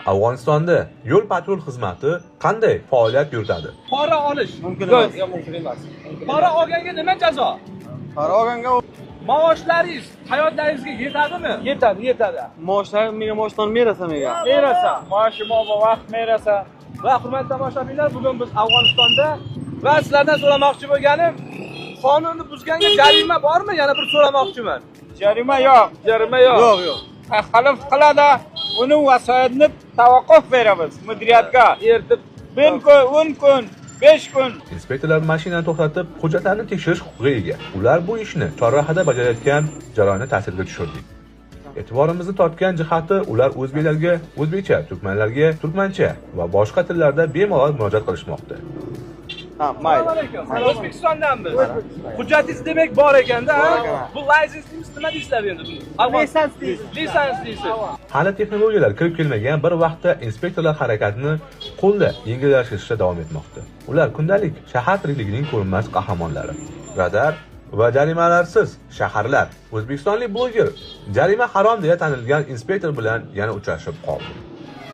Afg'onistonda yo'l patrul xizmati qanday faoliyat yuritadi? Pora olish mumkin Yo'q, emas. mumkin emas. Pora olganga nima jazo? Qara olganga Maoshlaringiz hayotlaringizga yetadimi? Yetadi. maoshlar menga maoshdan merasa menga. Merasa, maoshim va vaqt merasa. Va hurmatli tomoshabinlar, bugun biz Afg'onistonda va sizlardan so'ramoqchi bo'lganim, qonunni buzganga jarima bormi? Yana bir so'ramoqchiman. Jarima yo'q. Jarima yo'q. Yo'q. Taxalluf qiladi, uni vasoyatni tavaqquf beramiz mudiriyatga. Eritib 10 kun, 5 kun. Inspektorlar mashinani to'xtatib, hujjatlarni tekshirish huquqiga ega. Ular bu ishni chorrahada bajarayotgan jarayonni ta'sirga tushirdik. E'tiborimizni tortgan jihati, ular o'zbeklarga o'zbekcha, turkmanlarga turkmancha va boshqa tillarda bemalol murojaat qilishmoqda. Ha, mayli. Assalomu alaykum. O'zbekistondanmiz. Hujjatingiz demak bor ekanda, ha? Bu lisensingiz nima deysizlar endi buni? Lisens deysiz. Lisens deysiz. Hali texnologiyalar kirib kelmagan bir vaqtda inspektorlar harakatini qo'lda yengillashtirishda davom etmoqda. Ular kundalik shahar tirikligining ko'rinmas qahramonlari. Radar va jarimalarsiz shaharlar. O'zbekistonlik bloger jarima harom deya tanilgan inspektor bilan yana uchrashib qoldi.